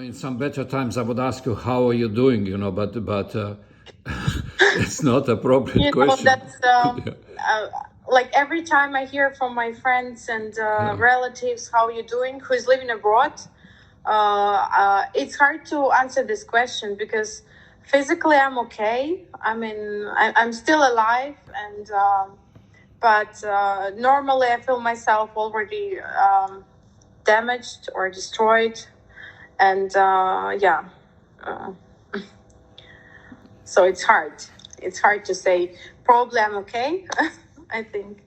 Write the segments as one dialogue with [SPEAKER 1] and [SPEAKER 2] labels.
[SPEAKER 1] in some better times I would ask you, how are you doing, but it's not appropriate question.
[SPEAKER 2] That's like every time I hear from my friends and relatives, how you doing, who's living abroad, it's hard to answer this question because physically I'm okay. I mean, I'm still alive, and but normally I feel myself already damaged or destroyed, and so it's hard. It's hard to say. Probably I'm okay. I think.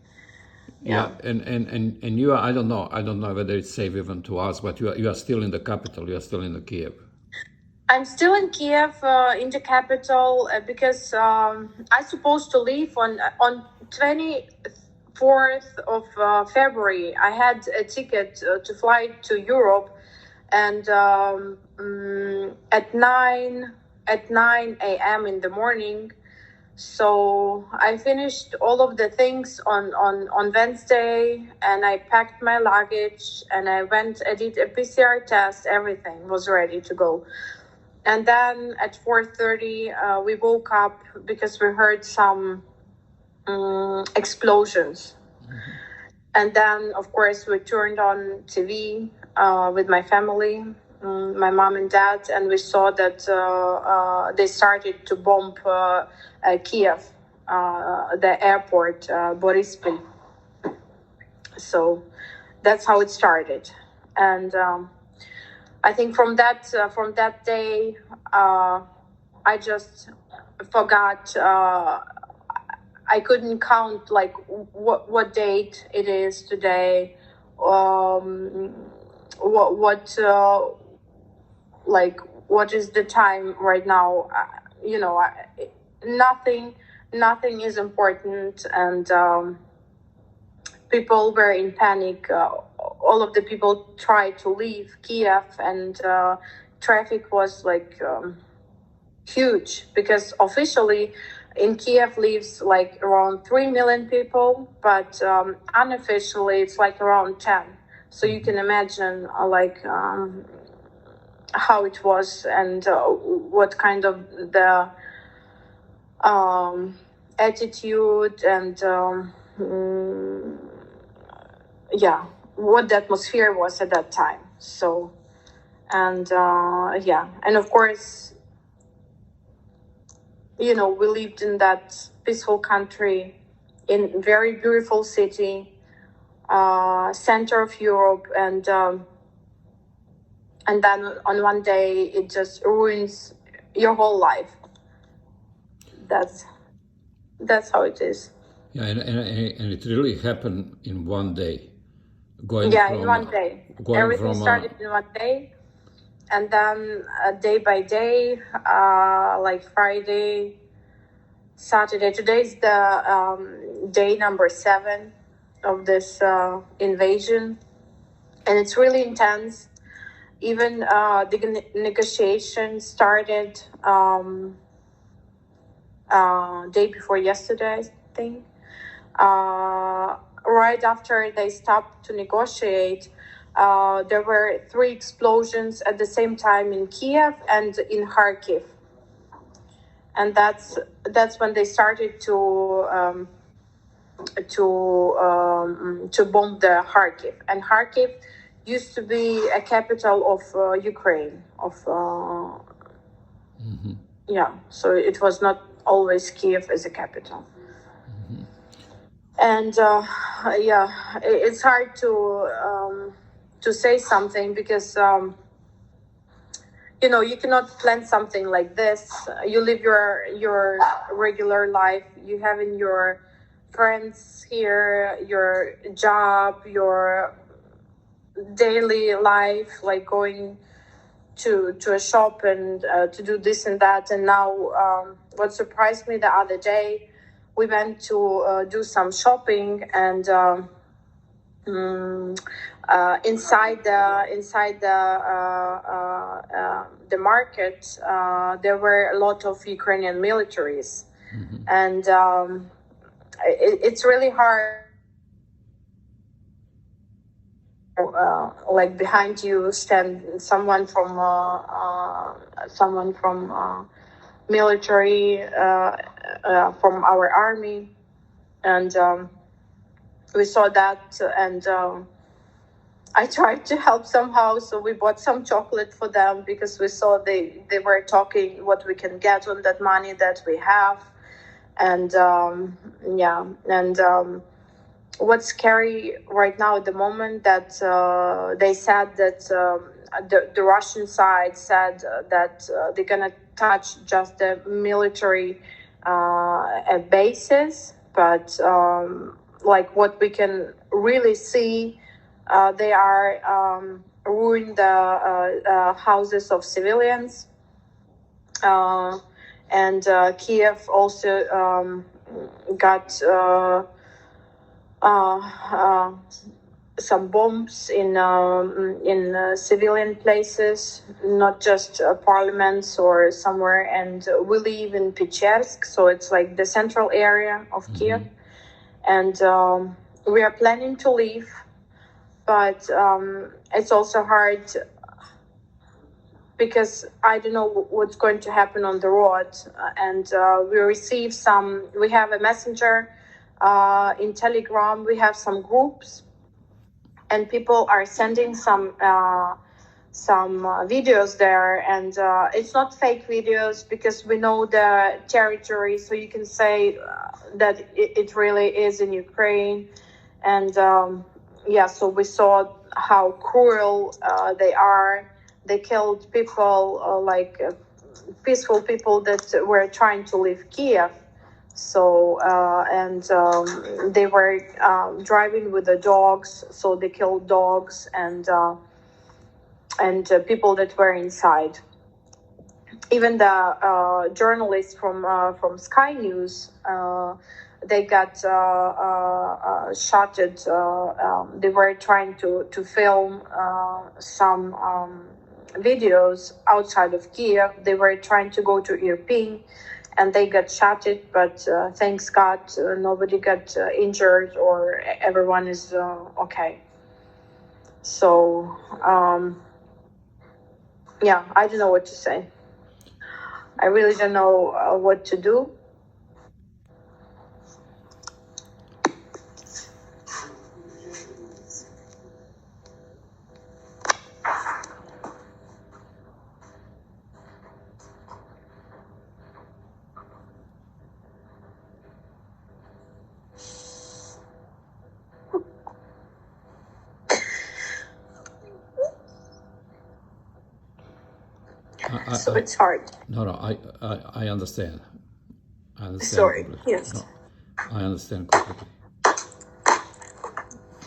[SPEAKER 1] Yeah, and you are, I don't know whether it's safe even to ask, but you are still in the capital. You are still in the Kyiv.
[SPEAKER 2] I'm still in Kiev, in the capital, because I supposed to leave on 24th of February. I had a ticket to fly to Europe, and at 9 a.m. in the morning. So I finished all of the things on Wednesday, and I packed my luggage, and I went. I did a PCR test. Everything was ready to go. And then at 4:30, we woke up because we heard some explosions. Mm-hmm. And then, of course, we turned on TV with my family, my mom and dad, and we saw that they started to bomb Kyiv, the airport, Borispil. So that's how it started. And I think from that day, I just forgot. I couldn't count like what date it is today. What is the time right now? Nothing is important, and people were in panic. All of the people tried to leave Kiev, and traffic was like huge, because officially in Kiev lives like around 3 million people, but unofficially it's like around 10. So you can imagine how it was, and what kind of the attitude and what the atmosphere was at that time. So, and and of course, we lived in that peaceful country, in very beautiful city, center of Europe, and then on one day it just ruins your whole life. That's how it is.
[SPEAKER 1] Yeah, and it really happened in one day.
[SPEAKER 2] In one day. Everything started in one day, and then day by day, like Friday, Saturday. Today's the day number 7 of this invasion, and it's really intense. Even the negotiations started day before yesterday, I think. Right after they stopped to negotiate, there were 3 explosions at the same time in Kiev and in Kharkiv, and that's when they started to bomb the Kharkiv. And Kharkiv used to be a capital of Ukraine. So it was not always Kiev as a capital. Mm-hmm. And it's hard to say something, because you cannot plan something like this. You live your regular life. You have in your friends here, your job, your daily life, like going to a shop and to do this and that. And now what surprised me the other day, we went to do some shopping, and inside the market there were a lot of Ukrainian militaries. Mm-hmm. And it's really hard like behind you stand someone from military, from our army, and we saw that, and I tried to help somehow. So we bought some chocolate for them because we saw they were talking what we can get on that money that we have, and what's scary right now at the moment that they said that the Russian side said that they're gonna touch just the military bases, but like what we can really see, they are ruining the houses of civilians, and Kiev also got. Some bombs in civilian places, not just parliaments or somewhere. And we live in Pechersk, so it's like the central area of Kiev. And we are planning to leave, but it's also hard because I don't know what's going to happen on the road. And we have a messenger in Telegram, we have some groups, and people are sending some videos there, and it's not fake videos because we know the territory, so you can say that it really is in Ukraine. And so we saw how cruel they are. They killed people, peaceful people that were trying to leave Kiev. So they were driving with the dogs, so they killed dogs and people that were inside. Even the journalists from Sky News, they got shot. They were trying to film some videos outside of Kiev. They were trying to go to Irpin, and they got shot, but thanks God, nobody got injured, or everyone is okay. So, I don't know what to say. I really don't know what to do. So it's hard.
[SPEAKER 1] No, I understand. I understand.
[SPEAKER 2] Sorry.
[SPEAKER 1] Completely.
[SPEAKER 2] Yes.
[SPEAKER 1] No, I understand completely.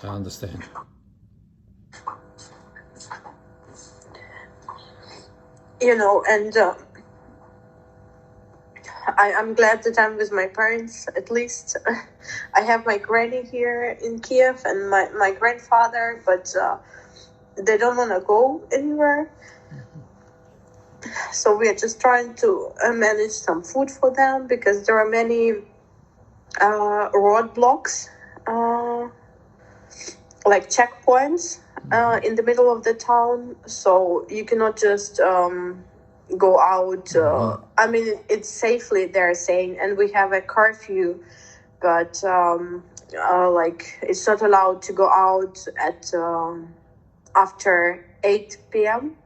[SPEAKER 1] I understand.
[SPEAKER 2] And I'm glad that I'm with my parents, at least. I have my granny here in Kiev and my grandfather, but they don't want to go anywhere. So we are just trying to manage some food for them, because there are many roadblocks, like checkpoints in the middle of the town. So you cannot just go out. I mean, it's safely, they're saying, and we have a curfew, but it's not allowed to go out at after 8 p.m.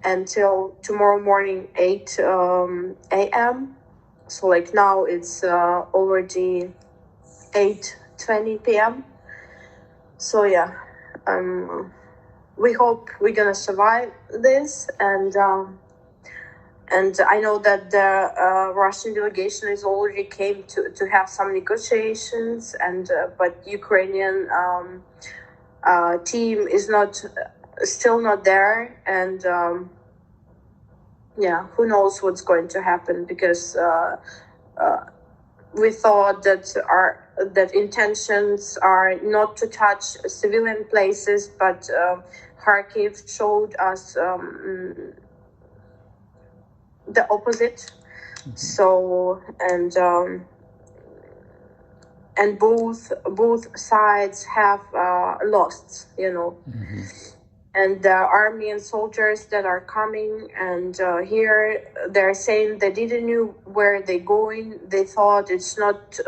[SPEAKER 2] Until tomorrow morning 8 a.m. So now it's already 8:20 p.m. So we hope we're gonna survive this, and I know that the Russian delegation is already came to have some negotiations, and but Ukrainian team is still not there, and who knows what's going to happen, because we thought that intentions are not to touch civilian places, but Kharkiv showed us the opposite. So, and and both sides have lost, and the army and soldiers that are coming, and here they're saying they didn't know where they're going. They thought it's not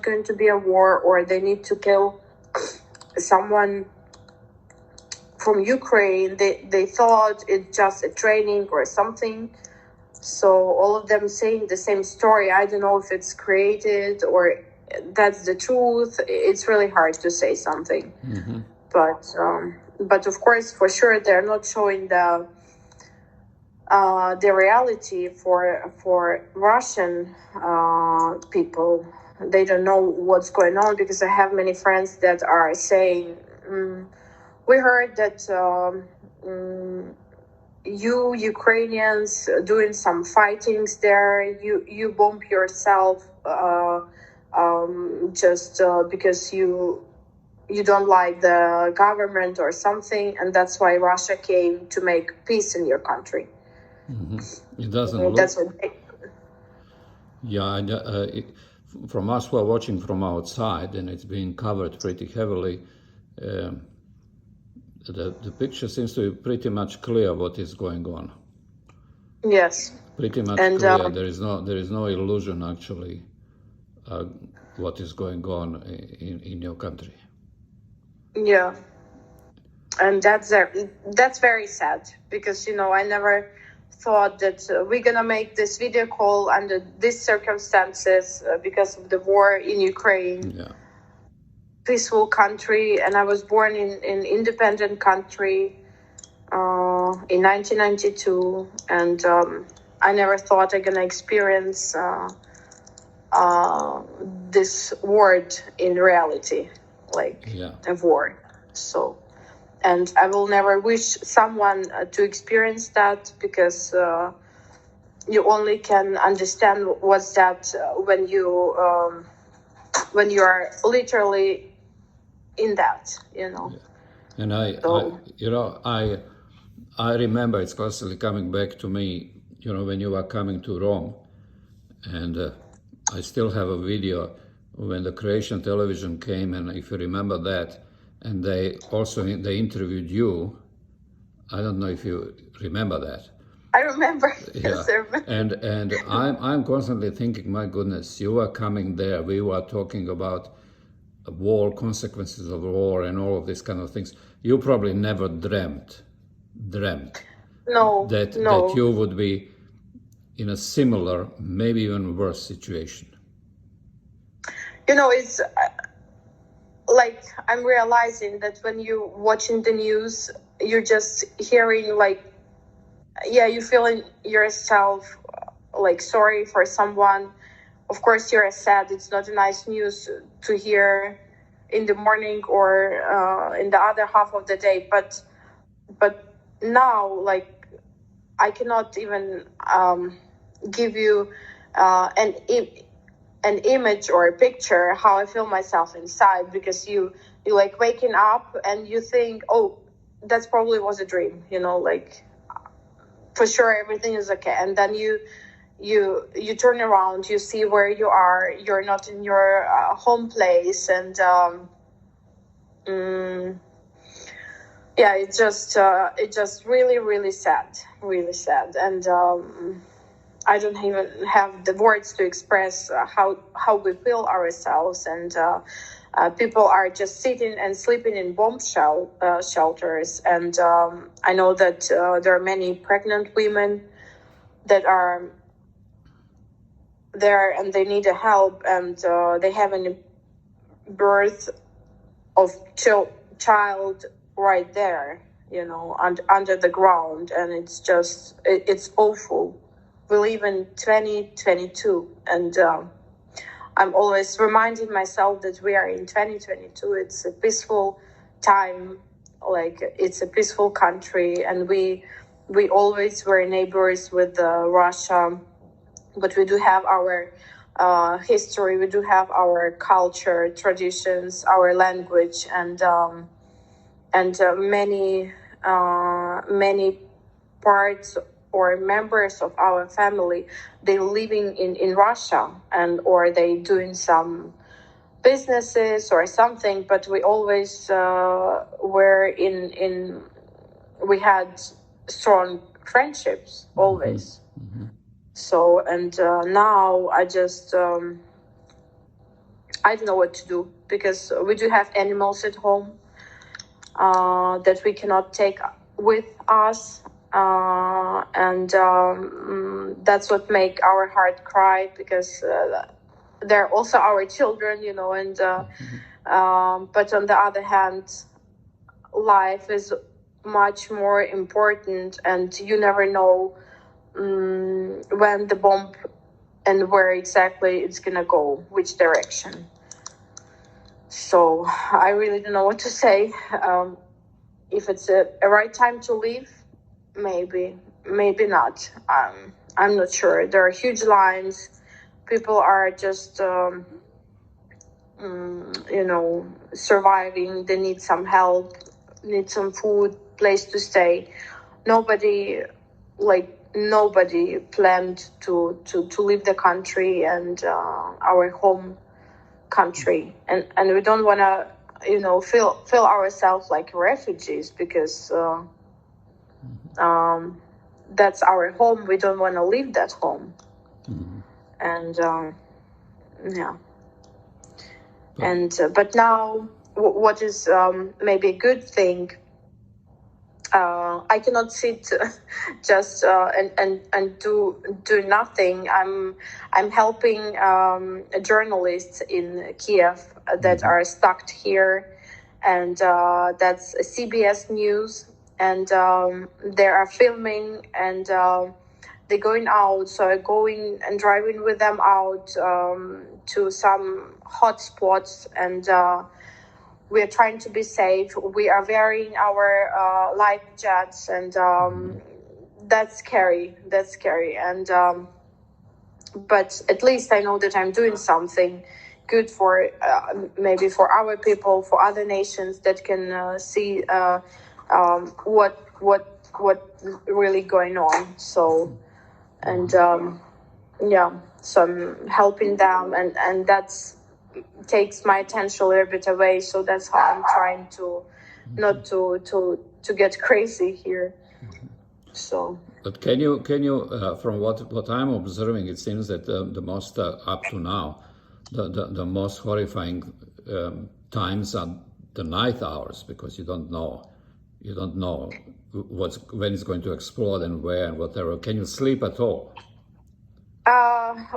[SPEAKER 2] going to be a war, or they need to kill someone from Ukraine. They thought it's just a training or something. So all of them saying the same story. I don't know if it's created or that's the truth. It's really hard to say something. But of course, for sure, they're not showing the reality for Russian people. They don't know what's going on, because I have many friends that are saying, we heard that you Ukrainians doing some fightings there. You bomb yourself just because you don't like the government or something, and that's why Russia came to make peace in your country.
[SPEAKER 1] It doesn't look.
[SPEAKER 2] That's what they...
[SPEAKER 1] Yeah, from us who are watching from outside, and it's being covered pretty heavily, the picture seems to be pretty much clear what is going on.
[SPEAKER 2] Yes.
[SPEAKER 1] Pretty much clear. There is no illusion actually what is going on in your country.
[SPEAKER 2] Yeah. And that's very sad, because I never thought that we're gonna make this video call under these circumstances because of the war in Ukraine.
[SPEAKER 1] Yeah.
[SPEAKER 2] Peaceful country, and I was born in independent country in 1992, and I never thought I'm gonna experience this word in reality, like a war. So, and I will never wish someone to experience that, because you only can understand what's that when you are literally in that,
[SPEAKER 1] Yeah. And I remember it's constantly coming back to me, when you were coming to Rome, and I still have a video when the Croatian television came, and if you remember that, and they interviewed you. I don't know if you remember that.
[SPEAKER 2] I remember.
[SPEAKER 1] Yeah. And I'm constantly thinking, my goodness, you are coming there. We were talking about war, consequences of war, and all of these kind of things. You probably never dreamt that you would be in a similar, maybe even worse situation.
[SPEAKER 2] It's like I'm realizing that when you're watching the news, you're just hearing you feeling yourself like sorry for someone. Of course, you're sad. It's not a nice news to hear in the morning or in the other half of the day. But now, I cannot even give you an image or a picture how I feel myself inside, because you like waking up and you think, oh, that probably was a dream. For sure everything is okay, and then you turn around, you see where you are, you're not in your home place, and it's just really, really sad, and I don't even have the words to express how we feel ourselves, and people are just sitting and sleeping in bomb shelters, and I know that there are many pregnant women that are there and they need help, and they have a birth of child right there, under the ground, and it's awful. We live in 2022, and I'm always reminding myself that we are in 2022. It's a peaceful time, it's a peaceful country, and we always were neighbors with Russia, but we do have our history, we do have our culture, traditions, our language, and many parts or members of our family, they living in Russia, or they doing some businesses or something, but we always were in we had strong friendships always. So, and now I just I don't know what to do, because we do have animals at home that we cannot take with us, and that's what make our heart cry, because they're also our children, you know. And but on the other hand, life is much more important, and you never know when the bomb and where exactly it's gonna go, which direction. So I really don't know what to say. If it's a right time to leave, maybe not. I'm not sure. There are huge lines. People are just, surviving. They need some help, need some food, place to stay. Nobody planned to leave the country and our home country, and we don't want to feel ourselves like refugees, because that's our home. We don't want to leave that home. And but now what is maybe a good thing, I cannot sit just and do nothing. I'm helping journalists in Kyiv that are stuck here, and that's CBS News, and they are filming, and they're going out. So I'm going and driving with them out to some hot spots, and we are trying to be safe. We are wearing our life jackets, and that's scary. And but at least I know that I'm doing something good for maybe for our people, for other nations that can see what really going on. So, and so I'm helping them, and that's takes my attention a little bit away. So that's how I'm trying to not to get crazy here. So,
[SPEAKER 1] but can you from what I'm observing, it seems that the most up to now, the most horrifying times are the night hours, because you don't know when it's going to explode and where and whatever. Can you sleep at all?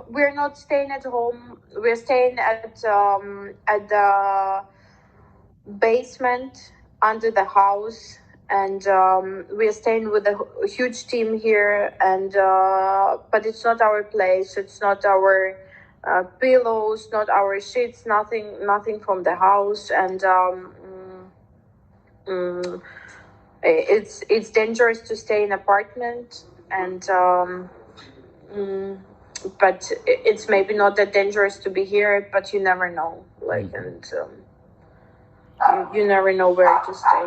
[SPEAKER 2] We're not staying at home. We're staying at the basement under the house, and we're staying with a huge team here. And but it's not our place. It's not our pillows, not our sheets. Nothing from the house. And it's dangerous to stay in apartment, and. But it's maybe not that dangerous to be here, but you never know. And you never know where to stay.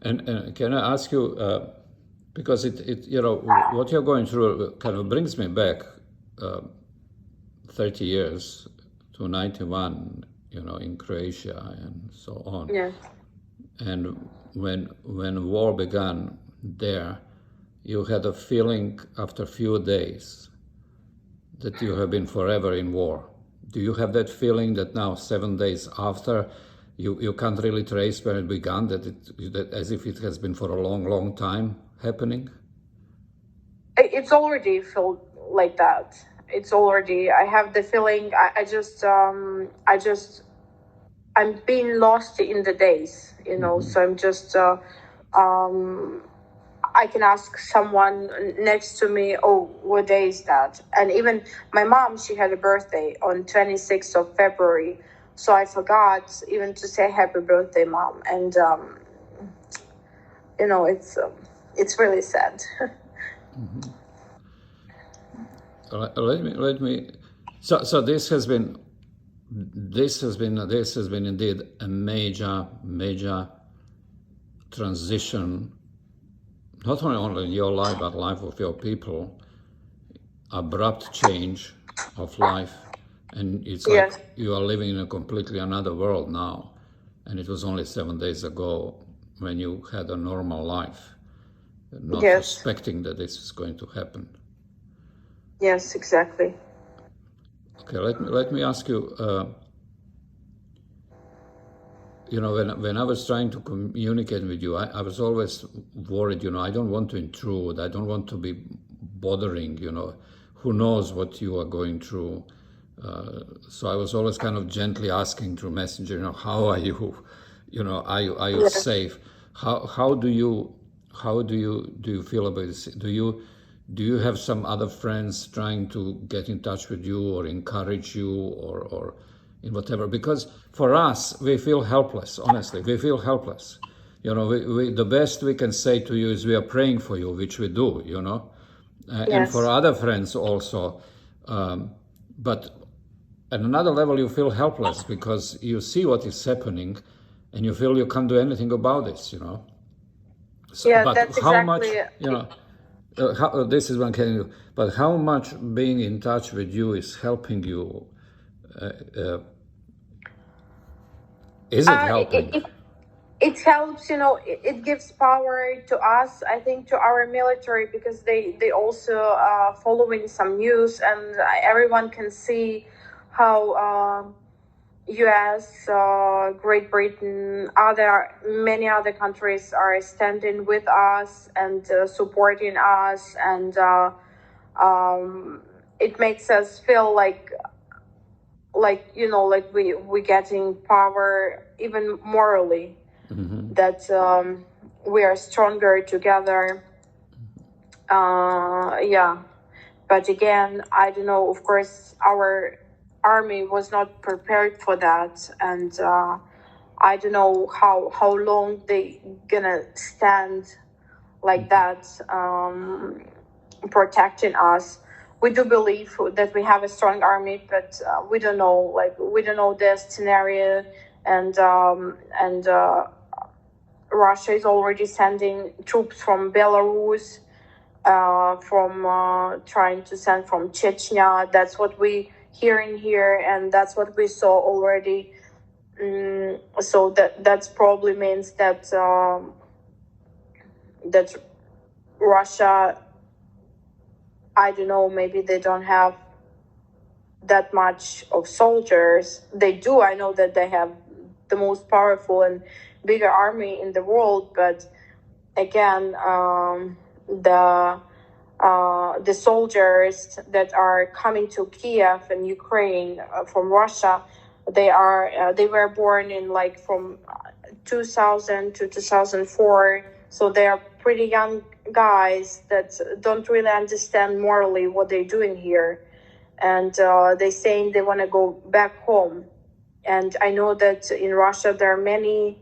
[SPEAKER 1] And can I ask you, because it what you're going through kind of brings me back 30 years to 91, in Croatia and so on.
[SPEAKER 2] Yeah.
[SPEAKER 1] And when war began there, you had a feeling after a few days that you have been forever in war. Do you have that feeling that now, 7 days after, you can't really trace where it began, that as if it has been for a long, long time happening?
[SPEAKER 2] It's already felt like that. It's already, I have the feeling, I'm being lost in the days, so I'm just, I can ask someone next to me, oh, what day is that? And even my mom, she had a birthday on 26th of February. So I forgot even to say happy birthday, Mom. And, it's really sad.
[SPEAKER 1] Let me. So this has been indeed a major transition, not only in your life but life of your people. Abrupt change of life, And it's
[SPEAKER 2] Yes.
[SPEAKER 1] like you are living in a completely another world now. And it was only 7 days ago when you had a normal life, not
[SPEAKER 2] Yes.
[SPEAKER 1] suspecting that this is going to happen.
[SPEAKER 2] Yes, exactly.
[SPEAKER 1] Okay, let me ask you, when I was trying to communicate with you, I was always worried, I don't want to intrude. I don't want to be bothering, who knows what you are going through. So I was always kind of gently asking through Messenger, how are you? Are you
[SPEAKER 2] Yes.
[SPEAKER 1] safe? How do you feel about this? Do you have some other friends trying to get in touch with you or encourage you or in whatever? Because for us, we feel helpless. Honestly, we feel helpless. The best we can say to you is we are praying for you, which we do. And for
[SPEAKER 2] Yes.
[SPEAKER 1] other friends also. But at another level, you feel helpless because you see what is happening, and you feel you can't do anything about this. So,
[SPEAKER 2] Yeah,
[SPEAKER 1] but
[SPEAKER 2] that's
[SPEAKER 1] how much?
[SPEAKER 2] exactly.
[SPEAKER 1] This is one can. But how much being in touch with you is helping you? Is it helping?
[SPEAKER 2] It helps, it gives power to us, I think, to our military, because they also following some news, and everyone can see how US, Great Britain, many other countries are standing with us and supporting us, and it makes us feel like we getting power, even morally, that we are stronger together. Yeah, but again, I don't know. Of course, our army was not prepared for that, and I don't know how long they gonna stand like that, protecting us. We do believe that we have a strong army, but we don't know. We don't know the scenario, and Russia is already sending troops from Belarus, from trying to send from Chechnya. That's what we hearing here, and that's what we saw already. So that's probably means that that Russia, I don't know, maybe they don't have that much of soldiers. They do. I know that they have the most powerful and bigger army in the world, but again, the soldiers that are coming to Kyiv and Ukraine from Russia, they were born in from 2000 to 2004, so they are pretty young guys that don't really understand morally what they're doing here, and they saying they want to go back home. And I know that in Russia there are many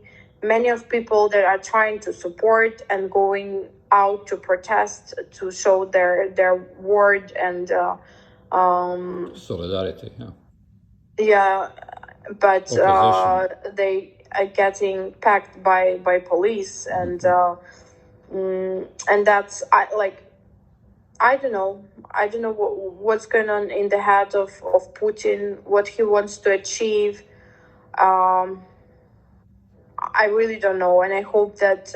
[SPEAKER 2] of people that are trying to support and going out to protest, to show their word and
[SPEAKER 1] Solidarity, yeah.
[SPEAKER 2] yeah, but
[SPEAKER 1] Opposition.
[SPEAKER 2] they are getting packed by police, and that's I don't know. I don't know what's going on in the head of Putin, what he wants to achieve. Um, I really don't know, and I hope that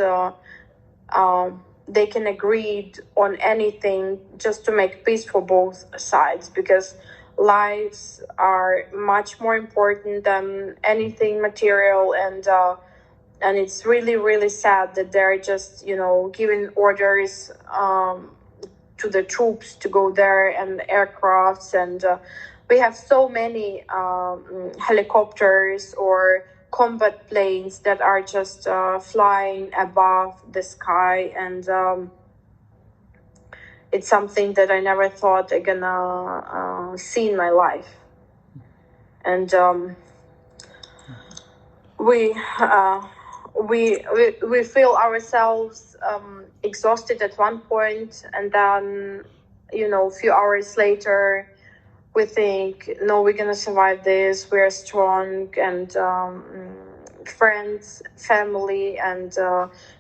[SPEAKER 2] they can agree on anything just to make peace for both sides, because lives are much more important than anything material, and it's really really sad that they're just giving orders to the troops to go there, and aircrafts, and we have so many helicopters or combat planes that are just flying above the sky, and it's something that I never thought I'm gonna see in my life. And we feel ourselves exhausted at one point, and then a few hours later we think, no, we're gonna survive this, we're strong, and friends, family, and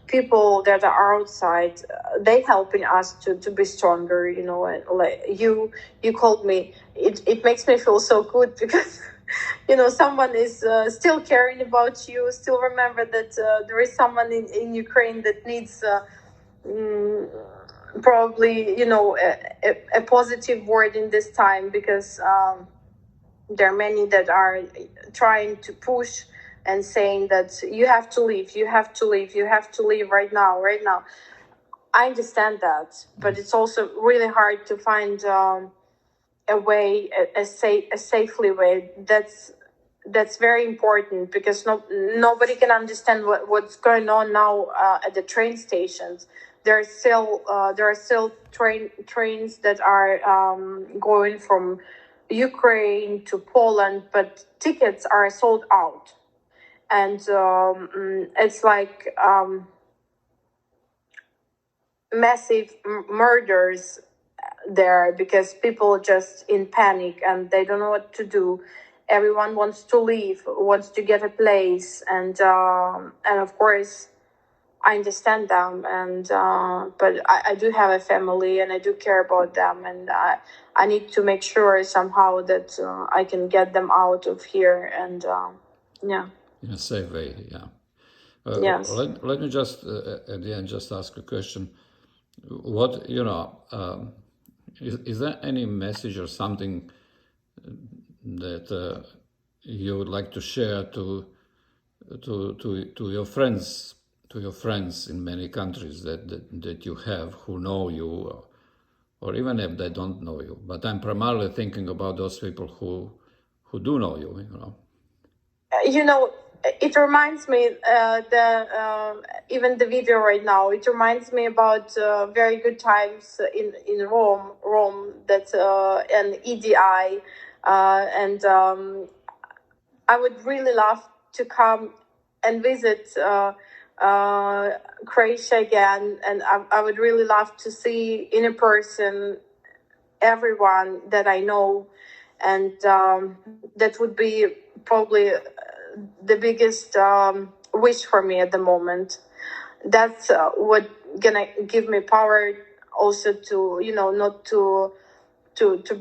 [SPEAKER 2] people that are outside. They helping us to be stronger. You know, and like you called me. It makes me feel so good because you know someone is still caring about you. Still remember that there is someone in Ukraine that needs. Mm, Probably a positive word in this time because there are many that are trying to push and saying that you have to leave, you have to leave, you have to leave right now, right now. I understand that, but it's also really hard to find a way, a safely way. That's very important because nobody can understand what's going on now at the train stations. There are still trains that are going from Ukraine to Poland, but tickets are sold out, and it's like massive murders there because people just in panic and they don't know what to do. Everyone wants to leave, wants to get a place, and of course I understand them, and but I do have a family and I do care about them, and I need to make sure somehow that I can get them out of here, and yeah.
[SPEAKER 1] In a safe way, yeah.
[SPEAKER 2] Yes.
[SPEAKER 1] Let me just at the end just ask a question. What is there any message or something that you would like to share to your friends, in many countries that you have who know you, or even if they don't know you? But I'm primarily thinking about those people who do know you.
[SPEAKER 2] It reminds me even the video right now. It reminds me about very good times in Rome. That's an EDI, and I would really love to come and visit Croatia again, and I would really love to see in a person everyone that I know, and that would be probably the biggest wish for me at the moment. That's what gonna give me power also to not to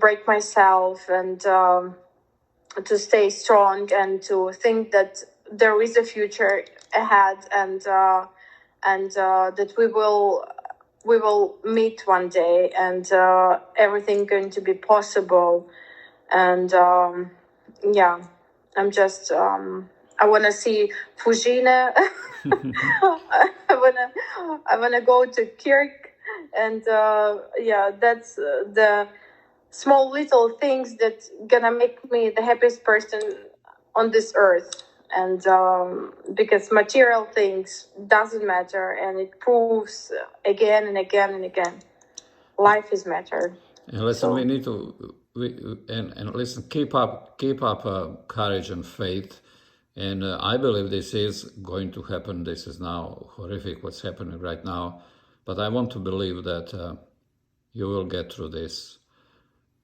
[SPEAKER 2] break myself, and to stay strong and to think that there is a future ahead, and that we will meet one day, and everything going to be possible. And yeah, I'm just I want to see Fujina. I wanna go to Kirk, and yeah, that's the small little things that gonna make me the happiest person on this earth. And because material things doesn't matter, and it proves again and again and again, life is matter.
[SPEAKER 1] And listen, we need to and listen, keep up courage and faith. And I believe this is going to happen. This is now horrific what's happening right now, but I want to believe that you will get through this,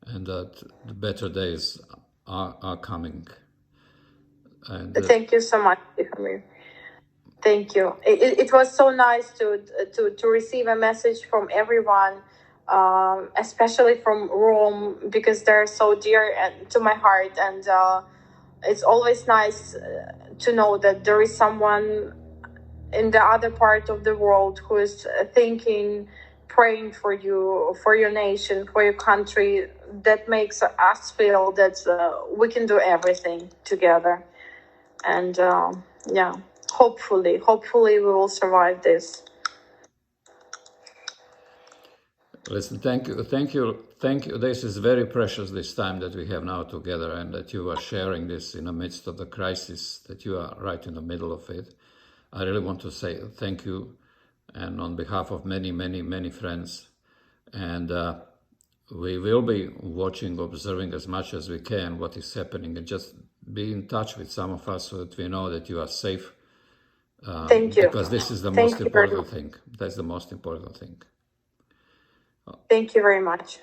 [SPEAKER 1] and that the better days are coming. And
[SPEAKER 2] thank you so much, Tihomir. Thank you. It was so nice to receive a message from everyone, especially from Rome, because they're so dear to my heart, and it's always nice to know that there is someone in the other part of the world who is thinking, praying for you, for your nation, for your country. That makes us feel that we can do everything together. And yeah, hopefully we will survive this.
[SPEAKER 1] Listen, thank you. This is very precious, this time that we have now together, and that you are sharing this in the midst of the crisis, that you are right in the middle of it. I really want to say thank you, and on behalf of many friends. And we will be watching, observing as much as we can what is happening, and just be in touch with some of us so that we know that you are safe.
[SPEAKER 2] Thank you.
[SPEAKER 1] Because this is the most important thing. That's the most important thing.
[SPEAKER 2] Thank you very much.